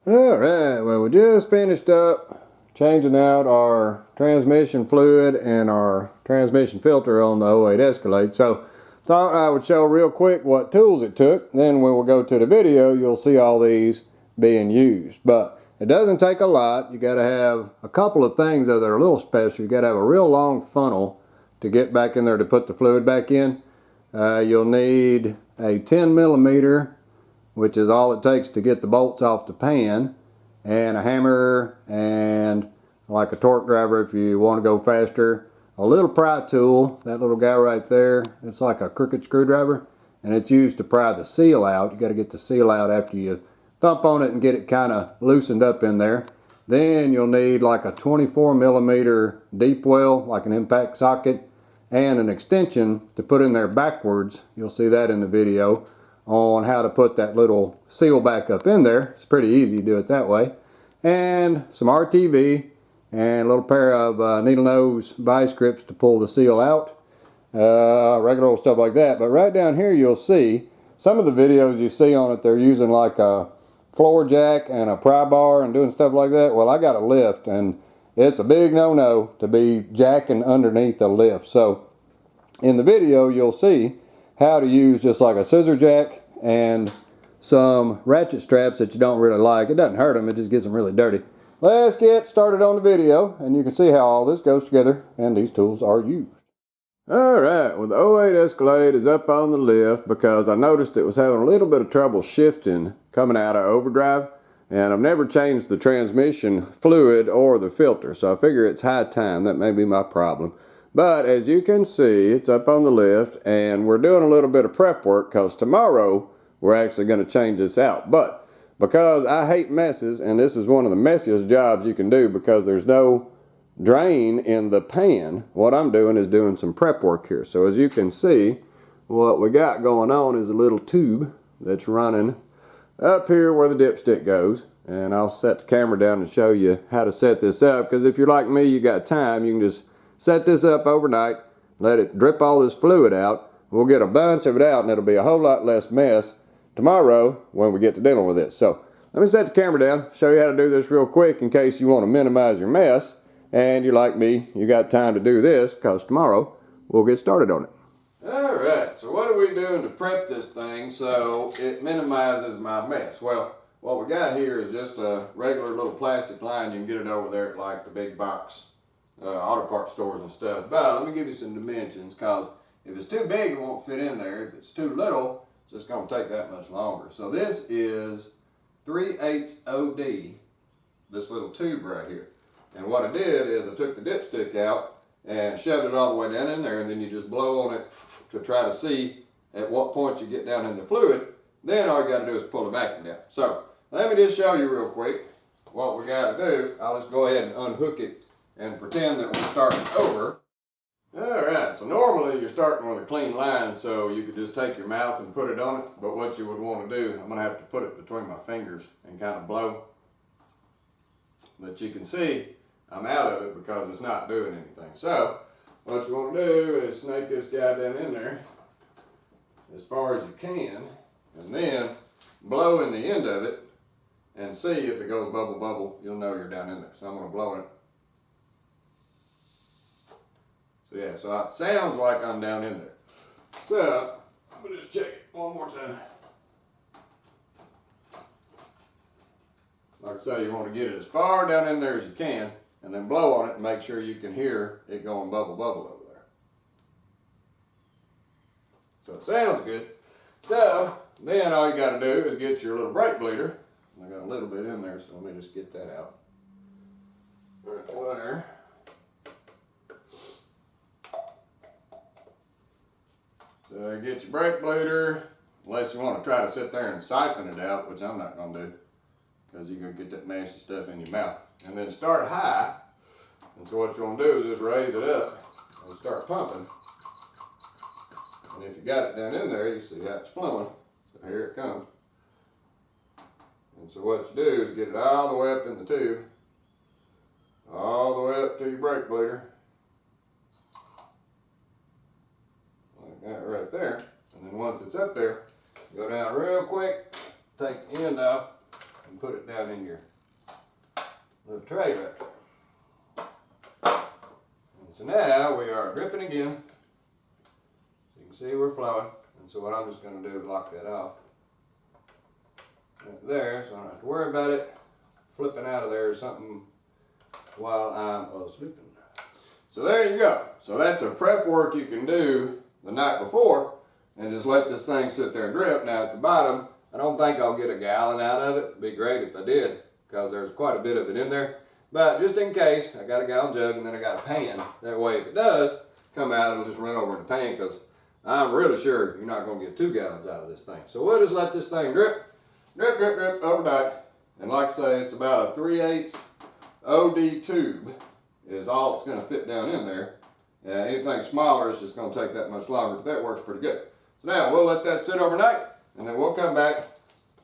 Alright, well we just finished up changing out our transmission fluid and our transmission filter on the '08 Escalade. So thought I would show real quick what tools it took. Then when we go to the video, you'll see all these being used. But it doesn't take a lot. You got to have a couple of things that are a little special. You got to have a real long funnel to get back in there to put the fluid back in. You'll need a 10 millimeter, which is all it takes to get the bolts off the pan, and a hammer, and like a torque driver if you want to go faster. A little pry tool, that little guy right there, it's like a crooked screwdriver, and it's used to pry the seal out. You got to get the seal out after you thump on it and get it kind of loosened up in there. Then you'll need like a 24 millimeter deep well, like an impact socket, and an extension to put in there backwards. You'll see that in the video on how to put that little seal back up in there. It's pretty easy to do it that way. And some RTV and a little pair of needle nose vice grips to pull the seal out. Regular old stuff like that. But right down here you'll see some of the videos you see on it, they're using like a floor jack and a pry bar and doing stuff like that. Well, I got a lift, and it's a big no-no to be jacking underneath a lift. So in the video you'll see how to use just like a scissor jack and some ratchet straps that you don't really like. It doesn't hurt them, it just gets them really dirty. Let's get started on the video, and you can see how all this goes together and these tools are used. Alright, well the '08 Escalade is up on the lift because I noticed it was having a little bit of trouble shifting coming out of overdrive, and I've never changed the transmission fluid or the filter, so I figure it's high time. That may be my problem. But as you can see, it's up on the lift, and we're doing a little bit of prep work because tomorrow we're actually going to change this out. But because I hate messes, and this is one of the messiest jobs you can do because there's no drain in the pan, what I'm doing is doing some prep work here. So as you can see, what we got going on is a little tube that's running up here where the dipstick goes. And I'll set the camera down and show you how to set this up, because if you're like me, you got time, you can just set this up overnight, let it drip all this fluid out. We'll get a bunch of it out, and it'll be a whole lot less mess tomorrow when we get to dealing with this. So let me set the camera down, show you how to do this real quick in case you want to minimize your mess, and you're like me, you got time to do this, because tomorrow we'll get started on it. Alright, so what are we doing to prep this thing so it minimizes my mess? Well, what we got here is just a regular little plastic line. You can get it over there at like the big box auto parts stores and stuff. But let me give you some dimensions, because if it's too big it won't fit in there. If it's too little, it's just going to take that much longer. So this is 3/8 OD, this little tube right here. And what I did is I took the dipstick out and shoved it all the way down in there, and then you just blow on it to try to see at what point you get down in the fluid. Then all you got to do is pull the vacuum down. So let me just show you real quick what we got to do. I'll just go ahead and unhook it and pretend that we're starting over. Alright, so normally you're starting with a clean line, so you could just take your mouth and put it on it. But what you would want to do, I'm going to have to put it between my fingers and kind of blow. But you can see I'm out of it because it's not doing anything. So what you want to do is snake this guy down in there as far as you can, and then blow in the end of it and see if it goes bubble bubble. You'll know you're down in there. So I'm going to blow it. So yeah, so it sounds like I'm down in there. So I'm going to just check it one more time. Like I say, you want to get it as far down in there as you can, and then blow on it and make sure you can hear it going bubble bubble over there. So it sounds good. So then all you got to do is get your little brake bleeder. I got a little bit in there, so let me just get that out. Right there. So you get your brake bleeder, unless you want to try to sit there and siphon it out, which I'm not going to do, because you're going to get that nasty stuff in your mouth. And then start high. And so what you want to do is just raise it up and start pumping. And if you got it down in there, you see how it's flowing. So here it comes. And so what you do is get it all the way up in the tube, all the way up to your brake bleeder. Like that right there. And then once it's up there, go down real quick, take the end off, and put it down in your little tray right there. And so now we are dripping again. So you can see we're flowing. And so what I'm just going to do is lock that off right there, so I don't have to worry about it flipping out of there or something while I'm sleeping. So there you go. So that's a prep work you can do the night before and just let this thing sit there and drip. Now at the bottom, I don't think I'll get a gallon out of it. It'd be great if I did, because there's quite a bit of it in there. But just in case, I got a gallon jug and then I got a pan. That way if it does come out, it'll just run over in the pan, because I'm really sure you're not going to get 2 gallons out of this thing. So we'll just let this thing drip, drip, drip, drip overnight. And like I say, it's about a 3/8 OD tube is all it's going to fit down in there. Anything smaller is just going to take that much longer, but that works pretty good. So now we'll let that sit overnight, and then we'll come back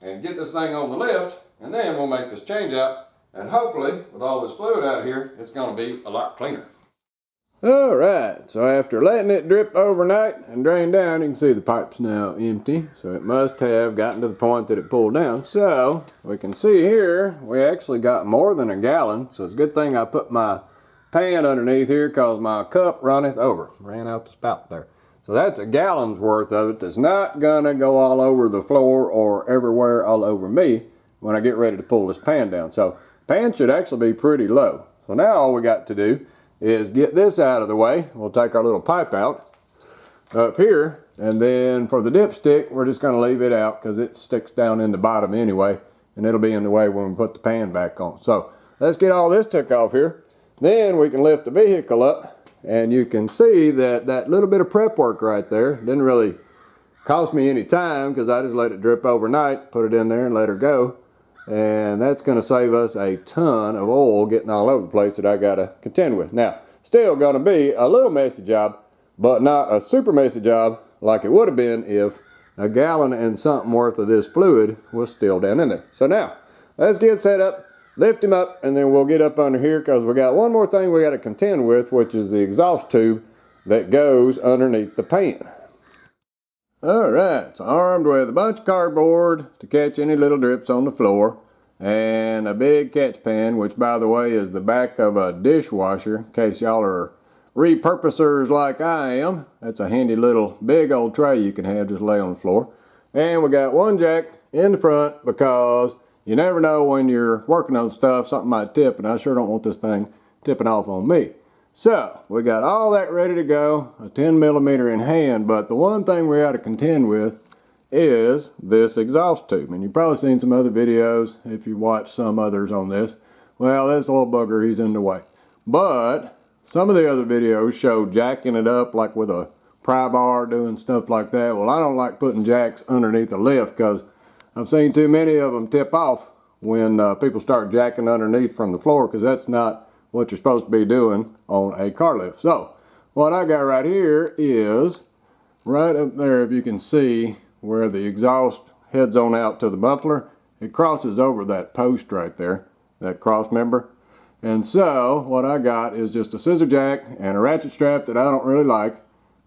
and get this thing on the lift, and then we'll make this change out, and hopefully with all this fluid out of here, it's going to be a lot cleaner. Alright, so after letting it drip overnight and drain down, you can see the pipe's now empty. So it must have gotten to the point that it pulled down. So we can see here, we actually got more than a gallon. So it's a good thing I put my pan underneath here, because my cup runneth over. Ran out the spout there. So that's a gallon's worth of it that's not gonna go all over the floor or everywhere all over me when I get ready to pull this pan down. So pan should actually be pretty low. So now all we got to do is get this out of the way. We'll take our little pipe out up here, and then for the dipstick, we're just going to leave it out because it sticks down in the bottom anyway, and it'll be in the way when we put the pan back on. So let's get all this took off here. Then we can lift the vehicle up, and you can see that that little bit of prep work right there didn't really cost me any time, because I just let it drip overnight, put it in there and let her go. And that's going to save us a ton of oil getting all over the place that I got to contend with. Now, still going to be a little messy job, but not a super messy job like it would have been if a gallon and something worth of this fluid was still down in there. So now, let's get set up, lift him up, and then we'll get up under here, because we got one more thing we got to contend with, which is the exhaust tube that goes underneath the pan. Alright, it's armed with a bunch of cardboard to catch any little drips on the floor, and a big catch pan, which by the way is the back of a dishwasher, in case y'all are repurposers like I am. That's a handy little big old tray you can have just lay on the floor. And we got one jack in the front, because you never know when you're working on stuff, something might tip, and I sure don't want this thing tipping off on me. So, we got all that ready to go, a 10mm in hand, but the one thing we got to contend with is this exhaust tube. And you've probably seen some other videos if you watch some others on this. Well, this little bugger, he's in the way. But some of the other videos show jacking it up like with a pry bar, doing stuff like that. Well, I don't like putting jacks underneath the lift, because I've seen too many of them tip off when people start jacking underneath from the floor, because that's not what you're supposed to be doing on a car lift. So what I got right here is right up there, if you can see where the exhaust heads on out to the muffler, it crosses over that post right there, that cross member. And so what I got is just a scissor jack and a ratchet strap that I don't really like,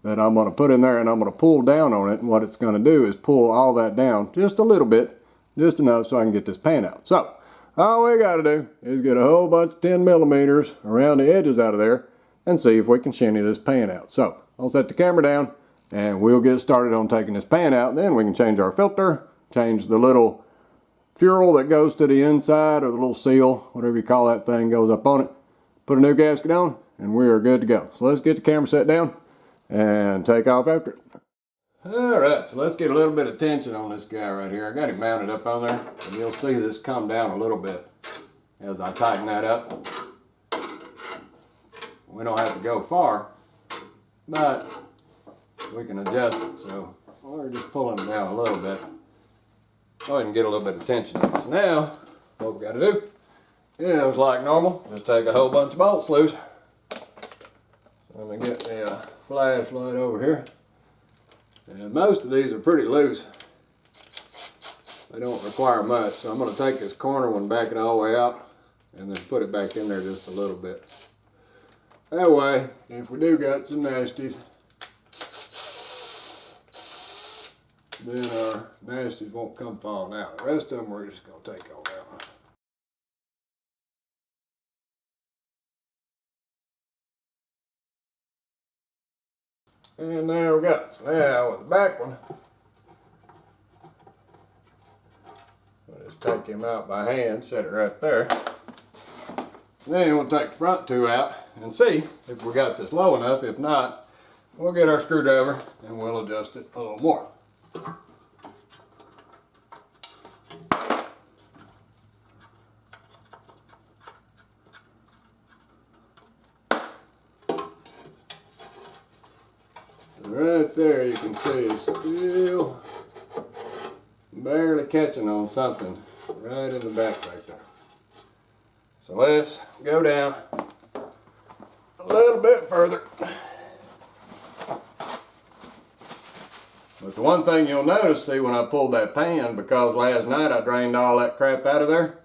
that I'm going to put in there, and I'm going to pull down on it. And what it's going to do is pull all that down just a little bit, just enough so I can get this pan out. So all we got to do is get a whole bunch of 10mm around the edges out of there and see if we can shinny this pan out. So I'll set the camera down and we'll get started on taking this pan out. Then we can change our filter, change the little fuel that goes to the inside, or the little seal, whatever you call that thing, goes up on it. Put a new gasket on, and we are good to go. So let's get the camera set down and take off after it. Alright, so let's get a little bit of tension on this guy right here. I got him mounted up on there, and you'll see this come down a little bit as I tighten that up. We don't have to go far, but we can adjust it. So we're just pulling it down a little bit so I can get a little bit of tension on it. So now, what we got to do is, like normal, just take a whole bunch of bolts loose. So let me get the flashlight over here. And most of these are pretty loose. They don't require much. So I'm going to take this corner one, back it all the way out, and then put it back in there just a little bit. That way, if we do got some nasties, then our nasties won't come falling out. The rest of them we're just going to take all out. And there we go. So now with the back one, we'll just take him out by hand, set it right there. Then we'll take the front two out and see if we got this low enough. If not, we'll get our screwdriver and we'll adjust it a little more. Right there you can see it's still barely catching on something right in the back right there. So let's go down a little bit further. But the one thing you'll notice, see, when I pulled that pan, because last night I drained all that crap out of there,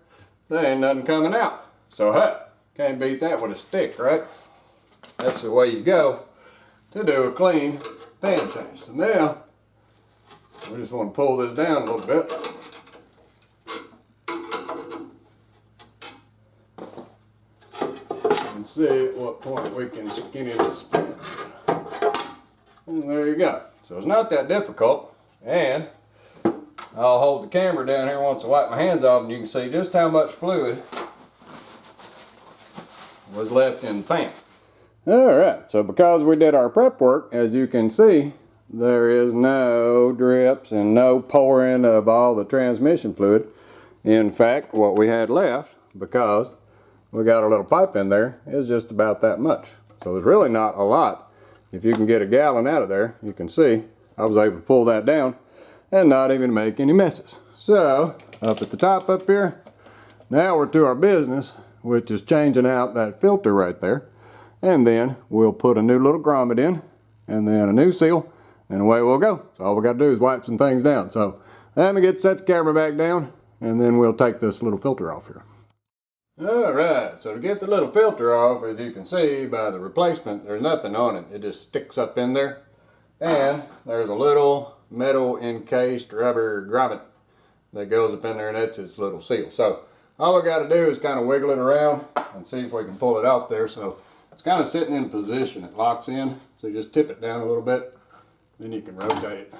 there ain't nothing coming out. So hey, can't beat that with a stick, right? That's the way you go to do a clean pan change. So now, we just want to pull this down a little bit. And see at what point we can skinny this pan. And there you go. So it's not that difficult. And I'll hold the camera down here once I wipe my hands off and you can see just how much fluid was left in the pan. Alright, so because we did our prep work, as you can see, there is no drips and no pouring of all the transmission fluid. In fact, what we had left, because we got a little pipe in there, is just about that much. So there's really not a lot. If you can get a gallon out of there, you can see I was able to pull that down and not even make any messes. So, up at the top up here, now we're to our business, which is changing out that filter right there. And then we'll put a new little grommet in, and then a new seal, and away we'll go. So all we got to do is wipe some things down. So let me set the camera back down, and then we'll take this little filter off here. Alright, so to get the little filter off, as you can see by the replacement, there's nothing on it. It just sticks up in there. And there's a little metal encased rubber grommet that goes up in there, and that's its little seal. So all we got to do is kind of wiggle it around and see if we can pull it off there. So it's kind of sitting in position. It locks in, so you just tip it down a little bit, then you can rotate it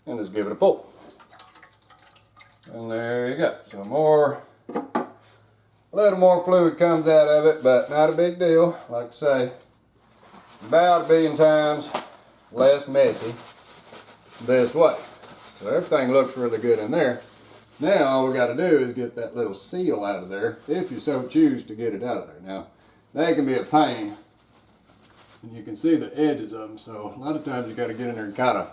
and just give it a pull. And there you go. So a little more fluid comes out of it, but not a big deal. Like I say, about 1 billion times less messy this way. So everything looks really good in there. Now all we got to do is get that little seal out of there, if you so choose to get it out of there. Now, that can be a pain, and you can see the edges of them, so a lot of times you got to get in there and kind of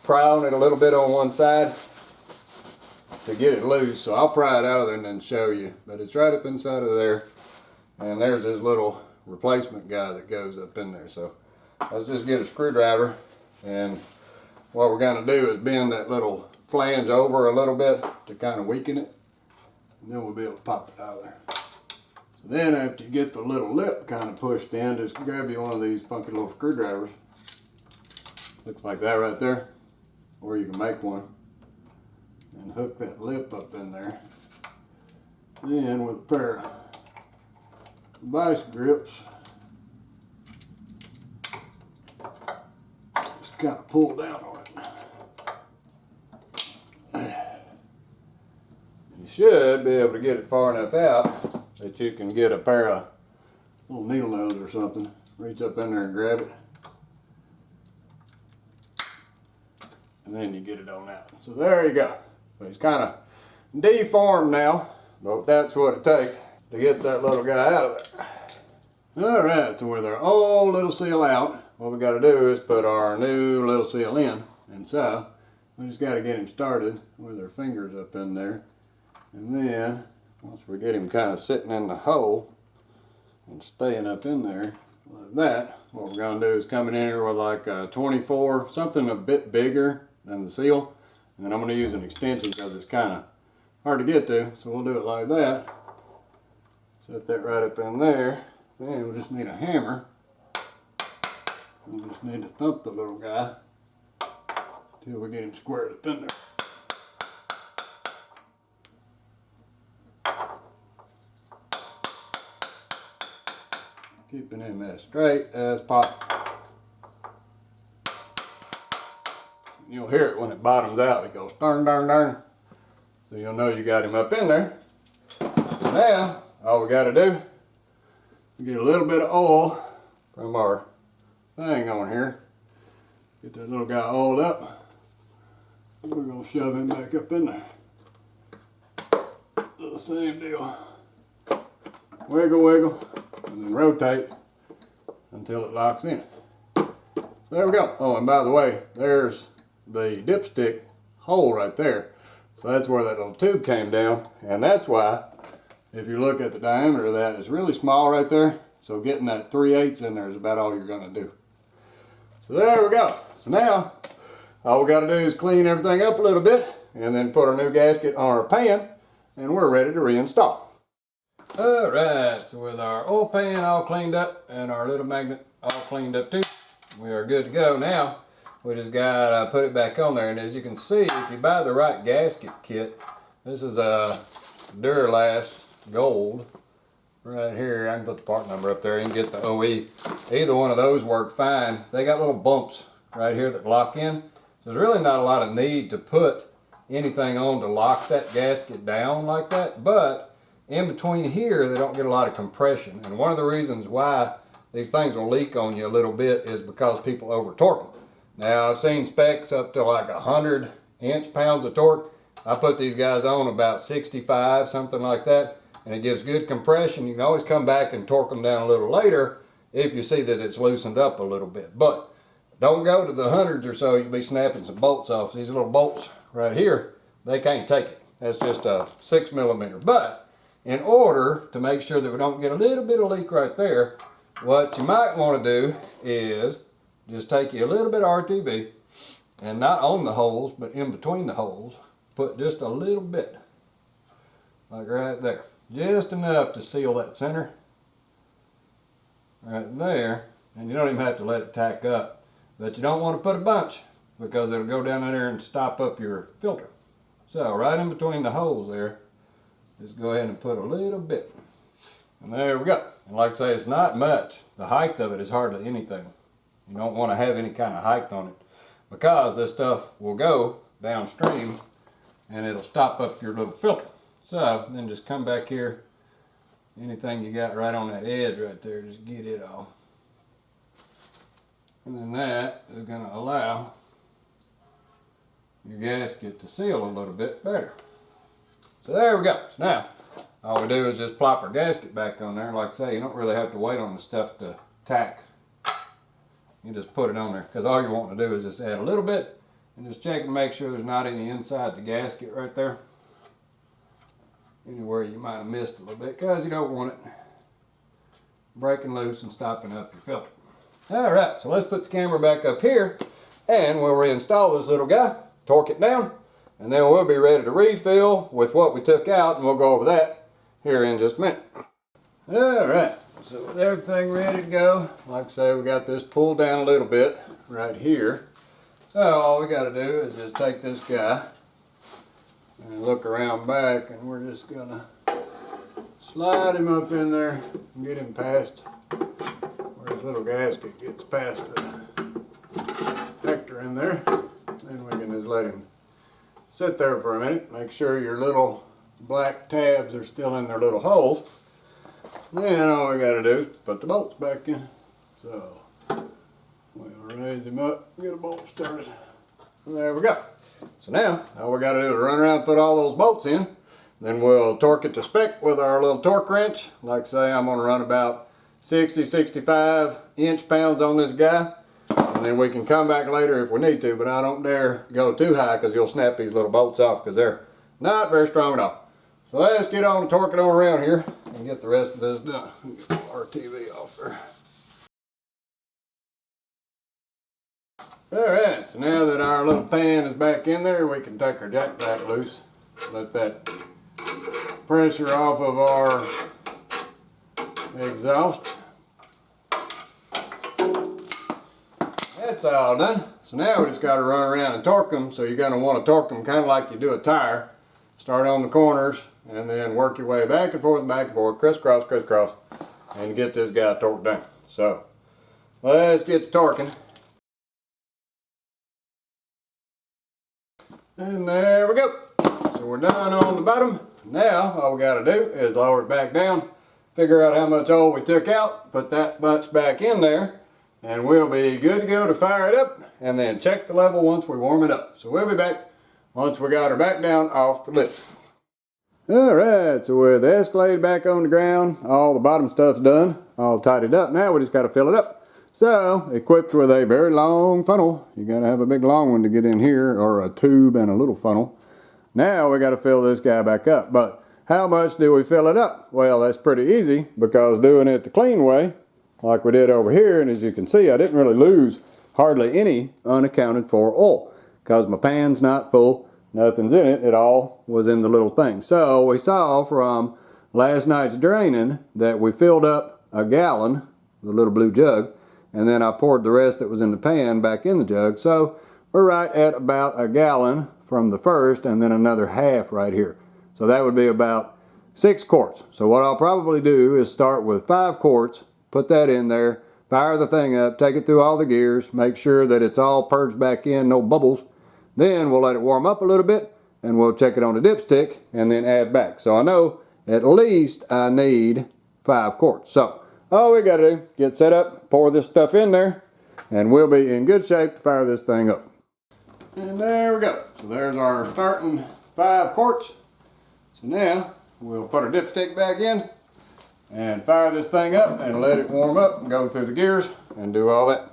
pry on it a little bit on one side to get it loose. So I'll pry it out of there and then show you, but it's right up inside of there, and there's this little replacement guy that goes up in there. So let's just get a screwdriver, and what we're going to do is bend that little flange over a little bit to kind of weaken it, and then we'll be able to pop it out of there. So then after you get the little lip kind of pushed in, just grab you one of these funky little screwdrivers. Looks like that right there. Or you can make one and hook that lip up in there. Then with a pair of vice grips, just kind of pull down on it. You should be able to get it far enough out that you can get a pair of little needle nose or something. Reach up in there and grab it. And then you get it on out. So there you go. So he's kind of deformed now, but that's what it takes to get that little guy out of there. Alright, so with our old little seal out, what we got to do is put our new little seal in. And so, we just got to get him started with our fingers up in there. And then, once we get him kind of sitting in the hole and staying up in there like that, what we're going to do is come in here with like a 24, something a bit bigger than the seal. And then I'm going to use an extension because it's kind of hard to get to. So we'll do it like that. Set that right up in there. Then we'll just need a hammer. We'll just need to thump the little guy till we get him squared up in there. Keeping him as straight as possible. You'll hear it when it bottoms out. It goes darn, darn, darn. So you'll know you got him up in there. So now, all we got to do is get a little bit of oil from our thing on here. Get that little guy oiled up. We're going to shove him back up in there. Do the same deal. Wiggle, wiggle, and then rotate until it locks in. So there we go. Oh, and by the way, there's the dipstick hole right there. So that's where that little tube came down, and that's why, if you look at the diameter of that, it's really small right there. So getting that 3/8 in there is about all you're going to do. So there we go. So now, all we got to do is clean everything up a little bit, and then put our new gasket on our pan, and we're ready to reinstall. Alright, so with our oil pan all cleaned up, and our little magnet all cleaned up too, we are good to go. Now, we just got to put it back on there, and as you can see, if you buy the right gasket kit, this is a Duralast Gold right here. I can put the part number up there. You can get the OE. Either one of those work fine. They got little bumps right here that lock in. So there's really not a lot of need to put anything on to lock that gasket down like that, but in between here they don't get a lot of compression. And one of the reasons why these things will leak on you a little bit is because people over torque them. Now I've seen specs up to like 100 inch-pounds of torque. I put these guys on about 65, something like that, and it gives good compression. You can always come back and torque them down a little later if you see that it's loosened up a little bit. But don't go to the hundreds or so, you'll be snapping some bolts off. These little bolts right here, they can't take it. That's just a 6mm. But in order to make sure that we don't get a little bit of leak right there, what you might want to do is just take you a little bit of RTV, and not on the holes, but in between the holes, put just a little bit, like right there. Just enough to seal that center right there, and you don't even have to let it tack up. But you don't want to put a bunch, because it'll go down in there and stop up your filter. So right in between the holes there, just go ahead and put a little bit. And there we go. And like I say, it's not much. The height of it is hardly anything. You don't want to have any kind of height on it, because this stuff will go downstream and it'll stop up your little filter. So then just come back here, anything you got right on that edge right there, just get it off. And then that is going to allow your gasket to seal a little bit better. So there we go. So now, all we do is just plop our gasket back on there. Like I say, you don't really have to wait on the stuff to tack. You just put it on there, because all you're wanting to do is just add a little bit and just check and make sure there's not any inside the gasket right there. Anywhere you might have missed a little bit, because you don't want it breaking loose and stopping up your filter. Alright, so let's put the camera back up here, and we'll reinstall this little guy, torque it down, and then we'll be ready to refill with what we took out, and we'll go over that here in just a minute. Alright, so with everything ready to go, like I say, we got this pulled down a little bit right here. So all we got to do is just take this guy and look around back, and we're just going to slide him up in there and get him past where his little gasket gets past the protector in there. Then we can just let him sit there for a minute, make sure your little black tabs are still in their little holes. Then all we got to do is put the bolts back in. So we'll raise him up, get a bolt started. And there we go. So now all we got to do is run around and put all those bolts in. Then we'll torque it to spec with our little torque wrench. Like I say, I'm going to run about 60-65 inch-pounds on this guy. And then we can come back later if we need to, but I don't dare go too high, because you'll snap these little bolts off, because they're not very strong at all. So let's get on and torque it on around here and get the rest of this done. Get the RTV off there. Alright, so now that our little pan is back in there, we can take our jack back loose. Let that pressure off of our exhaust. That's all done. So now we just got to run around and torque them. So you're going to want to torque them kind of like you do a tire. Start on the corners and then work your way back and forth, crisscross, crisscross, and get this guy torqued down. So let's get to torquing. And there we go. So we're done on the bottom. Now all we got to do is lower it back down, figure out how much oil we took out, put that much back in there, and we'll be good to go to fire it up and then check the level once we warm it up. So we'll be back once we got her back down off the lift. Alright, so with the Escalade back on the ground, all the bottom stuff's done, all tidied up. Now we just got to fill it up. So, equipped with a very long funnel. You got to have a big long one to get in here, or a tube and a little funnel. Now we got to fill this guy back up. But how much do we fill it up? Well, that's pretty easy, because doing it the clean way, like we did over here, and as you can see, I didn't really lose hardly any unaccounted for oil, because my pan's not full, nothing's in it, it all was in the little thing. So we saw from last night's draining that we filled up a gallon, the little blue jug, and then I poured the rest that was in the pan back in the jug. So we're right at about a gallon from the first, and then another half right here. So that would be about 6 quarts. So what I'll probably do is start with 5 quarts, put that in there, fire the thing up, take it through all the gears, make sure that it's all purged back in, no bubbles. Then we'll let it warm up a little bit, and we'll check it on the dipstick, and then add back. So I know at least I need 5 quarts. So all we gotta do, get set up, pour this stuff in there, and we'll be in good shape to fire this thing up. And there we go. So there's our starting 5 quarts. So now we'll put our dipstick back in and fire this thing up and let it warm up and go through the gears and do all that.